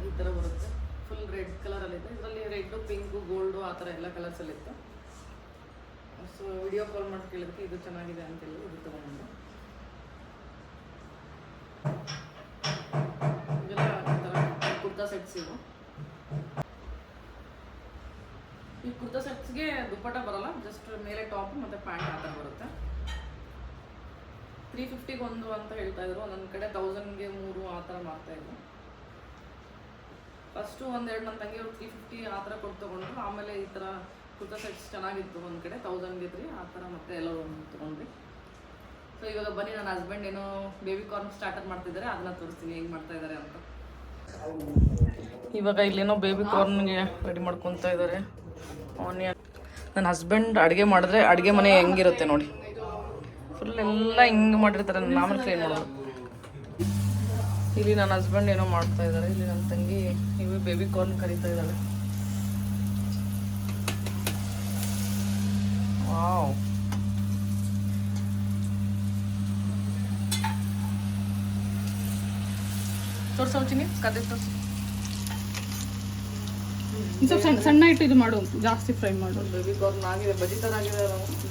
B: ಈ ಥರ ಬರುತ್ತೆ. ಫುಲ್ ರೆಡ್ ಕಲರಲ್ಲಿದೆ. ಇದರಲ್ಲಿ ರೆಡ್ಡು, ಪಿಂಕು, ಗೋಲ್ಡು ಆ ಥರ ಎಲ್ಲ ಕಲರ್ಸಲ್ಲಿತ್ತು. ಸೊ ವಿಡಿಯೋ ಕಾಲ್ ಮಾಡಿ ಕೇಳಿದಕ್ಕೆ ಇದು ಚೆನ್ನಾಗಿದೆ ಅಂತೇಳಿ ಇದು ತೊಗೊಂಡು. ಇದೆಲ್ಲ ಈ ಥರ ಕುರ್ತಾ ಸೆಟ್ಸ್ ಇವು. ಈ ಕುರ್ತಾ ಸೆಟ್ಸ್ಗೆ ದುಪ್ಪಟ್ಟ ಬರಲ್ಲ, ಜಸ್ಟ್ ಮೇಲೆ ಟಾಪ್ ಮತ್ತು ಪ್ಯಾಂಟ್ ಆ ಥರ ಬರುತ್ತೆ. 350ಗೆ ಒಂದು ಅಂತ ಹೇಳ್ತಾ ಇದ್ರು. ಒಂದೊಂದು ಕಡೆ 1000ಗೆ 3 ಆ ಥರ ಮಾಡ್ತಾಯಿದ್ರು. ಫಸ್ಟು ಒಂದೆರಡು ನನ್ನ ತಂಗಿಯವರು 350 ಆ ಥರ ಕೊಟ್ಟು ತೊಗೊಂಡ್ರು. ಆಮೇಲೆ ಈ ಥರ ಕುರ್ತಾ ಸೆಟ್ಸ್ ಚೆನ್ನಾಗಿತ್ತು, ಒಂದು ಕಡೆ 1000ಗೆ 3 ಆ ಥರ ಮತ್ತೆ ಎಲ್ಲ ತೊಗೊಂಡ್ವಿ. ಸೊ ಇವಾಗ ಬನ್ನಿ, ನನ್ನ ಹಸ್ಬೆಂಡ್ ಏನೋ ಬೇಬಿ ಕಾರ್ನ್ ಸ್ಟಾರ್ಟರ್ ಮಾಡ್ತಿದ್ದಾರೆ, ಅದನ್ನ ತೋರಿಸ್ತೀನಿ ಹೇಗೆ ಮಾಡ್ತಾ ಇದ್ದಾರೆ ಅಂತ. ಇವಾಗ ಇಲ್ಲೇನೋ ಬೇಬಿ ಕಾರ್ನ್ಗೆ ರೆಡಿ ಮಾಡ್ಕೊತಾ ಇದ್ದಾರೆ. ಆನಿಯನ್. ನನ್ನ ಹಸ್ಬೆಂಡ್ ಅಡುಗೆ ಮಾಡಿದ್ರೆ ಅಡುಗೆ ಮನೆ ಹೆಂಗಿರುತ್ತೆ ನೋಡಿ, ಫುಲ್ ಎಲ್ಲ ಹಿಂಗೆ ಮಾಡಿರ್ತಾರೆ. ನಾನು ಆಮೇಲೆ ಕ್ಲೀನ್ ಮಾಡೋದು. ಇಲ್ಲಿ ನನ್ನ ಹಸ್ಬೆಂಡ್ ಏನೋ ಮಾಡ್ತಾ ಇದ್ದಾರೆ. ಇಲ್ಲಿ ನನ್ನ ತಂಗಿ ಇವು ಬೇಬಿ ಕಾರ್ನ್ ಕರಿತಾ ಇದ್ದಾಳೆ. ವಾವ್, ತೋರ್ಸೋ ಚಿನ್ನಿ, ಕತೆ ತೋರ್ಸು.
D: ಸ್ವಲ್ಪ ಸಣ್ಣ ಇಟ್ಟು ಇದು ಮಾಡು, ಜಾಸ್ತಿ ಫ್ರೈ ಮಾಡು.
B: ಬೇಬಿ ಕಾರ್ನ್ ಆಗಿದೆ, ಬಜಿ ಥರ ಆಗಿದೆ.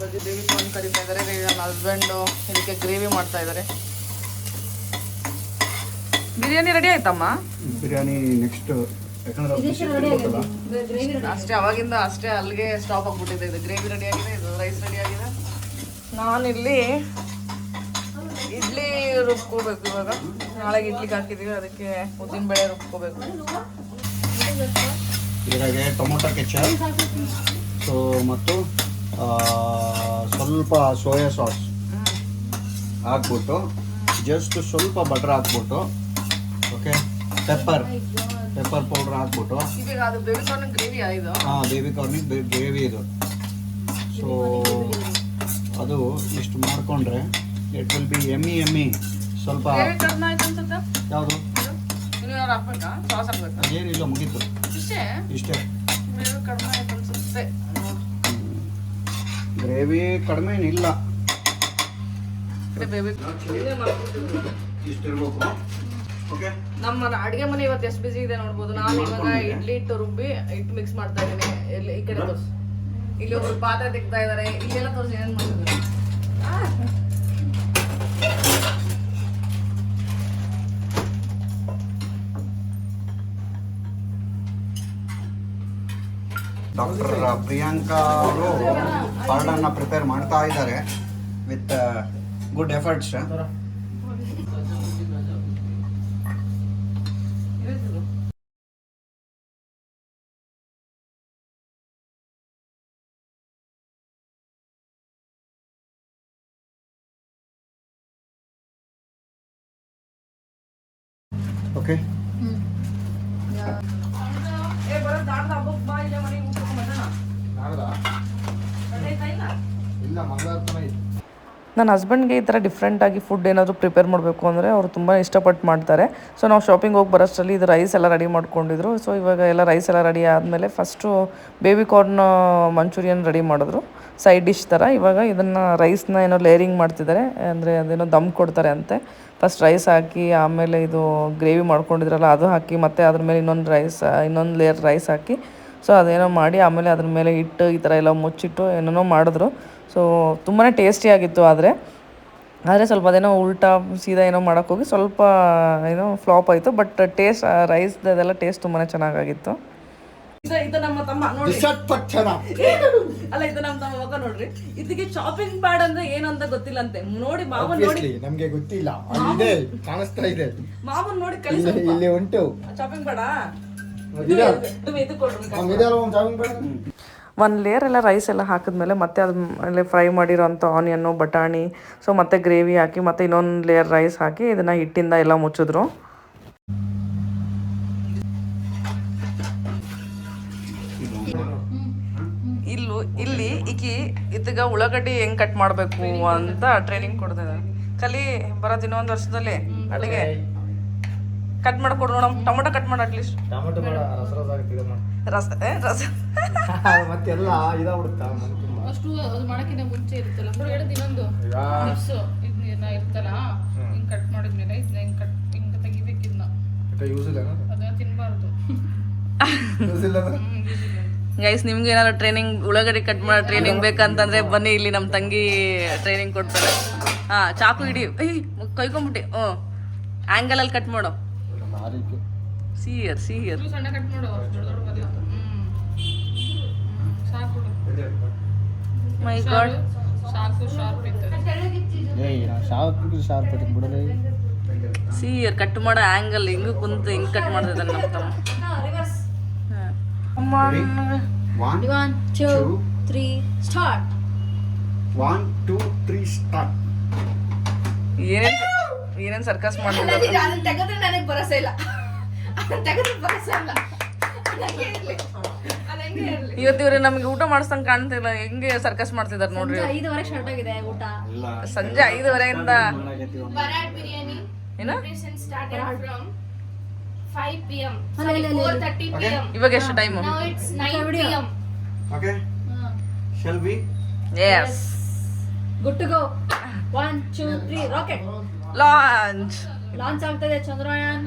B: ಬಜಿ ಬೇಬಿ ಕಾರ್ನ್ ಕರಿತಾ ಇದ್ದಾರೆ. ನನ್ನ ಹಸ್ಬೆಂಡು ಇದಕ್ಕೆ ಗ್ರೇವಿ ಮಾಡ್ತಾ ಇದ್ದಾರೆ. ಬಿರಿಯಾನಿ ರೆಡಿ ಆಯ್ತಮ್ಮ?
C: ಬಿರಿಯಾನಿ ನೆಕ್ಸ್ಟ್, ಯಾಕಂದ್ರೆ
B: ಅಷ್ಟೇ ಅವಾಗಿಂದ ಅಷ್ಟೇ ಅಲ್ಲಿಗೆ ಸ್ಟಾಪ್ ಆಗ್ಬಿಟ್ಟಿದೆ. ಇದು ಗ್ರೇವಿ ರೆಡಿ ಆಗಿದೆ, ಇದು ರೈಸ್ ರೆಡಿ ಆಗಿದೆ. ನಾನಿಲ್ಲಿ ಇಡ್ಲಿ ರುಬ್ಕೋಬೇಕು. ಇವಾಗ ನಾಳೆಗೆ ಇಡ್ಲಿಗೆ ಹಾಕಿದ್ದೀವಿ, ಅದಕ್ಕೆ ಉದ್ದಿನಬೇಳೆ ರುಬ್ಕೋಬೇಕು.
C: ಇದ್ರಾಗೆ ಟೊಮೊಟೊ ಕೆಚಪ್ ಮತ್ತು ಸ್ವಲ್ಪ ಸೋಯಾ ಸಾಸ್ ಹಾಕ್ಬಿಟ್ಟು, ಜಸ್ಟ್ ಸ್ವಲ್ಪ ಬಟರ್ ಹಾಕ್ಬಿಟ್ಟು, ಓಕೆ, ಪೆಪ್ಪರ್ ಪೌಡರ್ ಹಾಕ್ಬಿಟ್ಟು,
B: ಈಗ ಅದು ಬೇಬಿ ಕಾರ್ನ್ ಗ್ರೇವಿ ಇದು.
C: ಹಾಂ, ಬೇಬಿ ಕಾರ್ನಿಗೆ ಗ್ರೇವಿ ಇದು. ಸೊ ಅದು ಇಷ್ಟು ಮಾಡಿಕೊಂಡ್ರೆ ಇಟ್ ವಿಲ್ ಬಿ ಎಮ್ಮಿ. ಸ್ವಲ್ಪ
B: ಕಡಿಮೆ ಆಯ್ತು ಅನ್ಸುತ್ತೆ.
C: ಯಾವುದು
B: ಇನ್ನು ಯಾರು ಹಾಕ್ಬೇಕಾ? ಸಾಸ್ ಹಾಕ್ಬೇಕಾ?
C: ಏನಿಲ್ಲ, ಮುಗೀತು ಇಷ್ಟೇ.
B: ಬೇಬಿ ಕಡಿಮೆ ಆಯ್ತು ಅನ್ಸುತ್ತೆ.
C: ಗ್ರೇವಿ ಕಡಿಮೆ ಏನಿಲ್ಲ,
B: ಬೇಬಿ
C: ಇಷ್ಟಿರ್ಬೇಕು. ಓಕೆ,
B: ನಮ್ಮ ಅಡುಗೆ ಮನೆ ಇವತ್ತು ಎಷ್ಟು ಬಿಸಿ ಇದೆ ನೋಡ್ಬೋದು. ನಾನು ಇವಾಗ ಇಡ್ಲಿ ಹಿಟ್ಟು ರುಬ್ಬಿ ಹಿಟ್ಟು ಮಿಕ್ಸ್ ಮಾಡ್ತಾ ಇದ್ದೀನಿ. ಇಲ್ಲಿ ಈ ಕಡೆ ತೋರಿಸಿ, ಇಲ್ಲಿ ಒಬ್ರು ಪಾತ್ರೆ ತೆಗ್ತಾ ಇದ್ದಾರೆ. ಇಲ್ಲೆಲ್ಲ ತೋರಿಸಿ ಏನೇನು ಮಾಡ್ತಿದ್ದಾರೆ.
C: ಡಾಕ್ಟರ್ ಪ್ರಿಯಾಂಕಾ ಅವರು ಪಾರ್ಡನ್ನ ಪ್ರಿಪೇರ್ ಮಾಡ್ತಾ ಇದ್ದಾರೆ ವಿತ್ ಗುಡ್ ಎಫರ್ಟ್ಸ್. ಓಕೆ,
B: ನನ್ನ ಹಸ್ಬೆಂಡ್ಗೆ ಈ ಥರ ಡಿಫ್ರೆಂಟಾಗಿ ಫುಡ್ ಏನಾದರೂ ಪ್ರಿಪೇರ್ ಮಾಡಬೇಕು ಅಂದರೆ ಅವರು ತುಂಬ ಇಷ್ಟಪಟ್ಟು ಮಾಡ್ತಾರೆ. ಸೊ ನಾವು ಶಾಪಿಂಗ್ ಹೋಗಿ ಬರೋಷ್ಟರಲ್ಲಿ ಇದು ರೈಸ್ ಎಲ್ಲ ರೆಡಿ ಮಾಡ್ಕೊಂಡಿದ್ರು. ಸೊ ಇವಾಗ ಎಲ್ಲ ರೈಸ್ ಎಲ್ಲ ರೆಡಿ ಆದಮೇಲೆ first baby corn manchurian ready ಮಾಡಿದ್ರು, ಸೈಡ್ ಡಿಶ್ ಥರ. ಇವಾಗ ಇದನ್ನು ರೈಸ್ನ ಏನೋ ಲೇಯರಿಂಗ್ ಮಾಡ್ತಿದ್ದಾರೆ, ಅಂದರೆ ಅದೇನೋ ದಮ್ ಕೊಡ್ತಾರೆ ಅಂತೆ. ಫಸ್ಟ್ ರೈಸ್ ಹಾಕಿ, ಆಮೇಲೆ ಇದು ಗ್ರೇವಿ ಮಾಡ್ಕೊಂಡಿದ್ರಲ್ಲ ಅದು ಹಾಕಿ, ಮತ್ತು ಅದ್ರ ಮೇಲೆ ಇನ್ನೊಂದು ಲೇಯರ್ ರೈಸ್ ಹಾಕಿ, ಸೊ ಅದೇನೋ ಮಾಡಿ ಆಮೇಲೆ ಅದ್ರ ಮೇಲೆ ಹಿಟ್ಟು ಈ ಥರ ಎಲ್ಲ ಮುಚ್ಚಿಟ್ಟು ಏನೇನೋ ಮಾಡಿದ್ರು. ಸೊ ತುಂಬಾ ಟೇಸ್ಟಿಯಾಗಿತ್ತು. ಆದರೆ ಸ್ವಲ್ಪ ಅದೇನೋ ಉಲ್ಟಾ ಸೀದಾ ಏನೋ ಮಾಡೋಕ್ಕೋಗಿ ಸ್ವಲ್ಪ ಏನೋ ಫ್ಲಾಪ್ ಆಯಿತು. ಬಟ್ ಟೇಸ್ಟ್ ರೈಸ್ದೆಲ್ಲ ಟೇಸ್ಟ್ ತುಂಬಾ ಚೆನ್ನಾಗಾಗಿತ್ತು. ಇದು ನಮ್ಮ ತಮ್ಮ ನೋಡಿ, ಅಲ್ಲ ಇದು ನಮ್ಮ ತಮ್ಮ ಮಗ ನೋಡ್ರಿ. ಇದಕ್ಕೆ ಶಾಪಿಂಗ್ ಬ್ಯಾಡ್ ಅಂದ್ರೆ ಏನು ಅಂತ ಗೊತ್ತಿಲ್ಲ ಅಂತೆ. ನೋಡಿ ಮಾವನ್ ನೋಡಿ,
C: ನಮ್ಗೆ ಗೊತ್ತಿಲ್ಲ, ಇದೆ ಕಾಣಿಸ್ತಾ ಇದೆ.
B: ಮಾವನ್ ನೋಡಿ ಕಳಿಸಿ,
C: ಇಲ್ಲಿ ಉಂಟು
B: ಶಾಪಿಂಗ್ ಬೇಡ. ಒಂದು ಲೇಯರ್ ಎಲ್ಲ ರೈಸ್ ಎಲ್ಲ ಹಾಕಿದ್ಮೇಲೆ ಮತ್ತೆ ಅದ್ಮೇಲೆ ಫ್ರೈ ಮಾಡಿರೋಂಥ ಆನಿಯನ್ನು, ಬಟಾಣಿ, ಸೊ ಮತ್ತೆ ಗ್ರೇವಿ ಹಾಕಿ, ಮತ್ತೆ ಇನ್ನೊಂದು ಲೇಯರ್ ರೈಸ್ ಹಾಕಿ ಇದನ್ನು ಹಿಟ್ಟಿಂದ ಎಲ್ಲ ಮುಚ್ಚಿದ್ರು. ಇಲ್ಲಿ ಈಕಿ ಇದೀಗ ಉಳ್ಳಾಗಡ್ಡಿ ಹೆಂಗ್ ಕಟ್ ಮಾಡಬೇಕು ಅಂತ ಟ್ರೈನಿಂಗ್ ಕೊಡ್ತಿದ್ದಾರೆ. ಕಲಿ ಬರೋದು ಇನ್ನೊಂದು ವರ್ಷದಲ್ಲಿ ಅಡುಗೆ ಕಟ್ ಮಾಡ್ಕೊಡು ನೋಡಮ್. ಟೊಮೊಟೊ ಕಟ್ ಮಾಡು ಅಟ್ಲೀಸ್ಟ್.
C: ಟೊಮೊಟೊ
B: ರಸ
C: ಮತ್ತೆಲ್ಲ ಇದಾಗ್ಬಿಡುತ್ತಾ
D: ಅಷ್ಟು ಅದು ಮಾಡಕ್ಕಿಂತ ಮುಂಚೆ ಇರುತ್ತಲ್ಲ ಹೇಳೋದು ಇನ್ನೊಂದು ಟಿಪ್ಸ್ ಇದನ್ನ ಇರ್ತಲ್ಲ, ಹಿಂಗ್ ಕಟ್ ಮಾಡಿದ್ಮೇಲೆ ಇದನ್ನ ಹಿಂಗ್ ತೆಗಿಬೇಕು. ಇದನ್ನ ಅದನ್ನ ತಿನ್ಬಾರ್ದು.
B: ಗೈಸ್, ನಿಮ್ಗೆ ಏನಾದ್ರು ಟ್ರೈನಿಂಗ್ ಉಳ್ಳಾಗಡ್ಡಿ ಕಟ್ ಮಾಡೋ ಟ್ರೈನಿಂಗ್ ಬೇಕಂತಂದ್ರೆ ಬನ್ನಿ, ಇಲ್ಲಿ ನಮ್ಮ ತಂಗಿ ಟ್ರೈನಿಂಗ್ ಕೊಡ್ತಾರೆ. ಚಾಕು ಹಿಡಿ, ಕೈಕೊಂಬಿಟ್ಟು ಆ್ಯಂಗಲ್ ಅಲ್ಲಿ ಕಟ್ ಮಾಡೋ. ಸಿಹಿಯರ್
D: ಸಣ್ಣ ಕಟ್ ಮಾಡು, ದೊಡ್ಡ ಸಾಕು.
B: ಮೈ ಗಾಡ್,
D: ಸಾಕು ಶಾರ್ಪ್ ಇರ್ತದೆ.
B: ಸಿಹಿಯರ್ ಕಟ್ ಮಾಡೋ ಆ್ಯಂಗಲ್ ಹಿಂಗೆ ಕುಂತು ಹಿಂಗೆ ಕಟ್ ಮಾಡ್ತಿದ್ದಾನೆ ನಮ್ಮ ತಮ್ಮ.
C: 1 2 3 ಸ್ಟಾರ್ಟ್. 1 2 3 ಸ್ಟಾರ್ಟ್.
B: ಏನೇನು ಸರ್ಕಸ್ ಮಾಡಿಲ್ಲ.
D: ಅದನ್ನ ತೆಗೆದ್ರೆ ನನಗೆ ಬರಸೇ ಇಲ್ಲ. ಅದನ್ನ ತೆಗೆದ್ರೆ ಬರಸೇ ಇಲ್ಲ.
B: ಇವತ್ತು ಇವ್ರು ನಮಗೆ ಊಟ ಮಾಡಿಸ್ತಂಗೆ ಕಾಣ್ತಿಲ್ಲ, ಹೆಂಗೆ ಸರ್ಕಸ್ ಮಾಡ್ತಿದಾರೆ ನೋಡ್ರಿ.
E: 5:00 ಸ್ಟಾರ್ಟ್ ಆಗಿದೆ ಊಟ.
B: ಸಂಜೆ 5:30
D: ಪರಾಟ್ ಬಿರಿಯಾನಿ
B: ಏನ
D: started from 5 p.m. Sorry, 4:30 p.m.
B: ಇವಾಗ ಎಷ್ಟು time?
D: Now it's 9 p.m.
C: Okay shall we
B: yes
E: good to go. 1 2 3 rocket
B: launch
E: launch ಆಗ್ತದೆ ಚಂದ್ರಯಾನ್.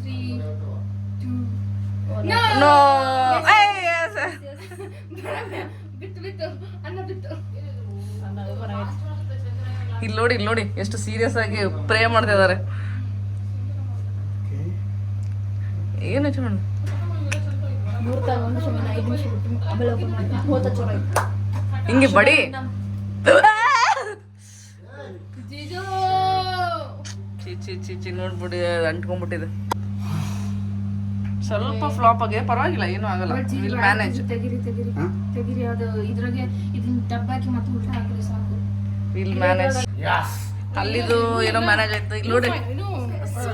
D: 3 2
B: ನೋ
D: ಬಿತ್ತು ಅನ್ನ ಬಿತ್ತು.
B: ಇಲ್ಲಿ ನೋಡಿ ಎಷ್ಟು ಸೀರಿಯಸ್ ಆಗಿ ಪ್ರೇ ಮಾಡ್ತಿದ್ದಾರೆ. ಏನು ಹೆಚ್ಚು ಮಾಡಿ
E: 1 ನಿಮಿಷ 5 ನಿಮಿಷ ಬಿಟ್ಟು ಆಮೇಲೆ ಓಪನ್ ಮಾಡ್ತೀನಿ. ಹೋತ ಚಲೋ ಇತ್ತು.
B: ಹಿಂಗೆ ಬಡಿ
D: ಜಿಜೋ
B: ಚಿ ನೋಡ್ಬಿಡಿ ಅಂಟ್ಕೊಂಡ್ಬಿಟ್ಟಿದೆ. ಸ್ವಲ್ಪ ಫ್ಲಾಪ್ ಆಗಿದೆ, ಪರವಾಗಿಲ್ಲ, ಏನೂ ಆಗಲ್ಲ. Will manage.
D: ತೆಗಿರಿ ಅದು ಇದ್ರಾಗೆ ಇದನ್ನ ಡಬ್ಬಾಕಿ ಮತ್ತೆ ಊಟ ಹಾಕಿದ್ರೆ ಸಾಕು.
B: Will manage. ಅಲ್ಲಿದು ಏನೋ ಮ್ಯಾನೇಜ್ ಆಯ್ತು. ಇಲ್ಲಿ ನೋಡಿ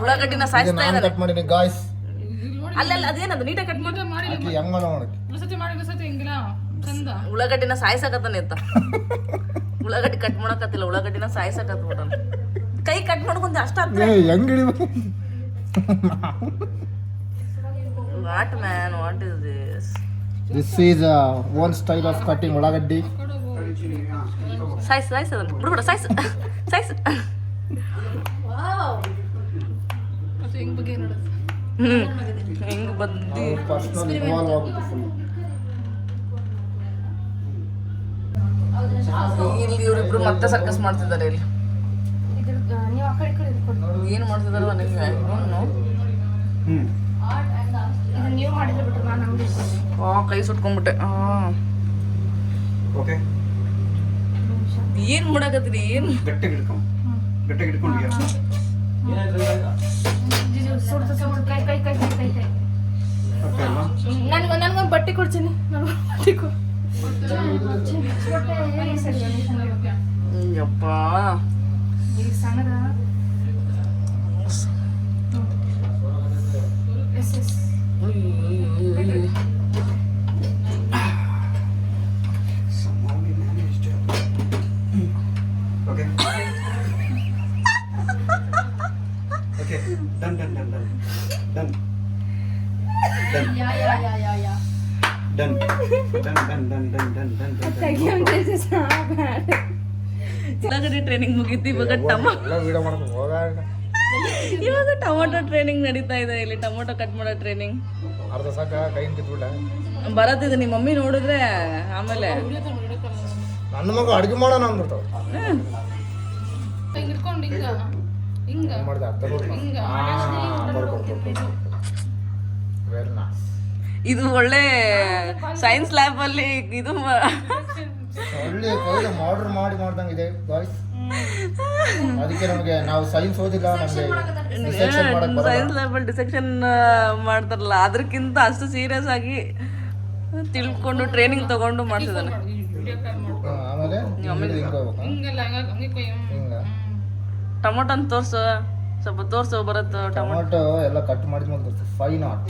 B: ಉಳ್ಳಾಗಡ್ಡಿನ ಸಾಯಿಸ್ತಾ ಇದ್ದಾರೆ.
C: ಕಟ್ ಮಾಡಿನಿ ಗಾಯ್ಸ್.
B: ಅಲ್ಲೆಲ್ಲ ಅದೇನದು ನೀಟಾಗಿ ಕಟ್ ಮಾಡಿ
C: ಹೆಂಗ ನೋಡಕ್ಕೆ
D: ಸತಿ ಹಿಂಗಿಲ್ಲ ಚಂದ.
B: ಉಳ್ಳಾಗಡ್ಡಿನ ಸಾಯಿಸಕತ್ತಾನೆ ಇತ್ತ. ಉಳ್ಳಾಗಡ್ಡಿ ಕಟ್ ಮಾಡಕತ್ತಿಲ್ಲ, ಉಳ್ಳಾಗಡ್ಡಿನ ಸಾಯಿಸಕತ್ಬಿಟ್ಟ. ಕೈ ಕಟ್ ಮಾಡ್ಕೊಂತ ಅಷ್ಟ
C: ಹೆಂಗ್
B: what man, what is this?
C: This is one style of cutting ಉಳ್ಳಾಗಡ್ಡಿ.
B: ಸಾಯಿಸ್ ಅದನ್ನು ಬಿಡ್ಬಿಡ, ಸಾಯಿಸ್.
D: ಮತ್ತೆ ಹೆಂಗ್ ಬಗ್ಗೆ ನೋಡೋದು
B: ಹೆಂಗ್ ಬಂದು
C: ಪರ್ಸನಲ್ ಇನ್ವಾಲ್ವ್ ಆಗ್ಬಿಟ್ಟು ಫುಲ್.
B: ಇಲ್ಲಿ ಇವರಿಬ್ರು ಮತ್ತೆ ಸರ್ಕಸ್ ಮಾಡ್ತಿದ್ದಾರೆ. ಇಲ್ಲಿ
D: ನೀವು ಆ ಕಡೆ
B: ಏನ್ ಮಾಡ್ತಿದಾರ ನಿಮ್ಗೆ
D: ಇದನ್ನ ನೀವು ಮಾಡಿದ್ರೆ ಬಿಟ್ರೆ ನಾನು ನಮ್ಗೆ
B: ಕೈ ಸುಟ್ಕೊಂಡ್ಬಿಟ್ಟೆ.
C: ಓಕೆ
B: ಏನ್ ಮಾಡಕತ್ತೀರಿ? ಏನ್
C: ಗಟ್ಟಿಗೆ ಹಿಡ್ಕೊಂಡು
D: ನನ್ಗೊಂದು ಬಟ್ಟೆ ಕೊಡ್ತೀನಿ.
B: ಯಪ್ಪ
D: ಸಣ್ಣದ
B: ಉಳ್ಳಾಗಡ್ಡಿ ಟ್ರೈನಿಂಗ್ ಮುಗೀತು. ಇವಾಗ ಟೊಮೊಟೊ ಟ್ರೈನಿಂಗ್ ನಡೀತಾ ಇದೆ. ಇಲ್ಲಿ ಟೊಮೊಟೊ ಕಟ್ ಮಾಡೋ ಟ್ರೈನಿಂಗ್ ಬರತ್ತಿದೆ. ನಿಮ್ಮ ಮಮ್ಮಿ ನೋಡಿದ್ರೆ ಆಮೇಲೆ
C: ನನ್ನ ಮಗ ಅಡುಗೆ ಮಾಡೋಣ ಅಂದ್ಬಿಡ್ತಾವ.
D: ಹಿಡ್ಕೊಂಡು ಹಿಂಗ
B: ಇದು ಒಳ್ಳೆ ಸೈನ್ಸ್ ಲ್ಯಾಬ್ ಅಲ್ಲಿ ಇದು
C: ಒಳ್ಳೆ ಆರ್ಡರ್ ಮಾಡ್ದಂಗೆ ಇದೆ ಗಾಯ್ಸ್. ಅದಕ್ಕೆ ನಮಗೆ ನಾವು ಸೈನ್ಸ್ ಓದಿಲ್ಲ, ನಮಗೆ
B: ಸೈನ್ಸ್ ಲ್ಯಾಬ್ ಅಲ್ಲಿ ಡಿಸೆಕ್ಷನ್ ಮಾಡ್ತಾರಲ್ಲ, ಅದಕ್ಕಿಂತ ಅಷ್ಟು ಸೀರಿಯಸ್ ಆಗಿ ತಿಳ್ಕೊಂಡು ಟ್ರೈನಿಂಗ್ ತಗೊಂಡು ಮಾಡ್ತಿದ್ದಾನೆ.
C: ಆಮೇಲೆ
B: ಟೊಮೊಟೊನ ತೋರ್ಸು, ಸ್ವಲ್ಪ ತೋರ್ಸು ಬರುತ್ತೆ.
C: ಟೊಮೊಟೊ ಎಲ್ಲ ಕಟ್ ಮಾಡಿದ್ಮೇಲೆ ಫೈನ್ ಆಟ್.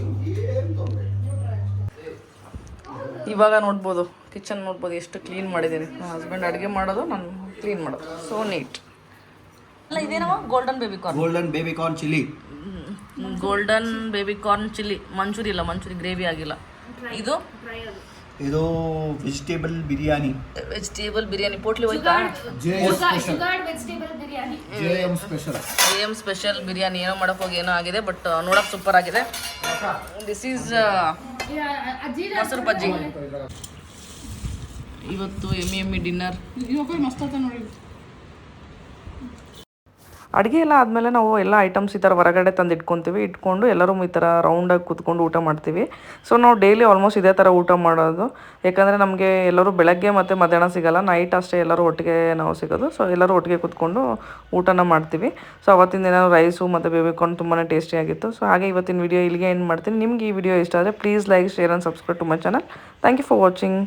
B: ಇವಾಗ ನೋಡ್ಬೋದು, ಕಿಚನ್ ನೋಡ್ಬೋದು ಎಷ್ಟು ಕ್ಲೀನ್ ಮಾಡಿದ್ದೀನಿ. ನನ್ನ ಹಸ್ಬೆಂಡ್ ಅಡುಗೆ ಮಾಡೋದು, ನಾನು ಕ್ಲೀನ್ ಮಾಡೋದು. So neat. ಅಲ್ಲ ಇದೇನವ golden baby corn chilli. Golden baby corn chilli. ಮಂಚೂರಿ ಇಲ್ಲ, ಮಂಚೂರಿ ಗ್ರೇವಿ ಆಗಿಲ್ಲ. ಇದು
C: ವೆಜಿಟೇಬಲ್ ಬಿರಿಯಾನಿ.
B: ಪೋಟ್ಲಿ ಹೋಯ್ತಾ?
C: JM
B: special biryani. ಏನೋ ಮಾಡಕ್ ಹೋಗಿ ಏನೋ ಆಗಿದೆ, ಬಟ್ ನೋಡಕ್ ಸೂಪರ್ ಆಗಿದೆ. ದಿಸ್ ಈಸ್ ಮೊಸರು ಬಜ್ಜಿ. ಇವತ್ತು ಎಮ್ಮಿ ಡಿನ್ನರ್.
D: ಮಸ್ತ್ ಆತ ನೋಡಿ.
B: ಅಡುಗೆ ಎಲ್ಲ ಆದಮೇಲೆ ನಾವು ಎಲ್ಲ ಐಟಮ್ಸ್ ಈ ಥರ ಹೊರಗಡೆ ತಂದು ಇಟ್ಕೊಂಡು ಎಲ್ಲರೂ ಈ ಥರ ರೌಂಡಾಗಿ ಕೂತ್ಕೊಂಡು ಊಟ ಮಾಡ್ತೀವಿ. ಸೊ ನಾವು ಡೈಲಿ ಆಲ್ಮೋಸ್ಟ್ ಇದೇ ಥರ ಊಟ ಮಾಡೋದು. ಯಾಕಂದರೆ ನಮಗೆ ಎಲ್ಲರೂ ಬೆಳಗ್ಗೆ ಮತ್ತು ಮಧ್ಯಾಹ್ನ ಸಿಗೋಲ್ಲ, ನೈಟ್ ಅಷ್ಟೇ ಎಲ್ಲರೂ ಒಟ್ಟಿಗೆ ನಾವು ಸಿಗೋದು. ಸೊ ಎಲ್ಲರೂ ಒಟ್ಟಿಗೆ ಕೂತ್ಕೊಂಡು ಊಟನ ಮಾಡ್ತೀವಿ. ಸೊ ಅವತ್ತಿನ ದಿನ ರೈಸು ಮತ್ತು ಬೇಬಿಕಾರ್ನ್ ತುಂಬಾ ಟೇಸ್ಟಿಯಾಗಿತ್ತು. ಸೊ ಹಾಗೆ ಇವತ್ತಿನ ವಿಡಿಯೋ ಇಲ್ಲಿಗೆ ಏನು ಮಾಡ್ತೀನಿ. ನಿಮ್ಗೆ ಈ ವಿಡಿಯೋ ಇಷ್ಟ ಆದರೆ please like, share and subscribe to my channel. Thank you for watching.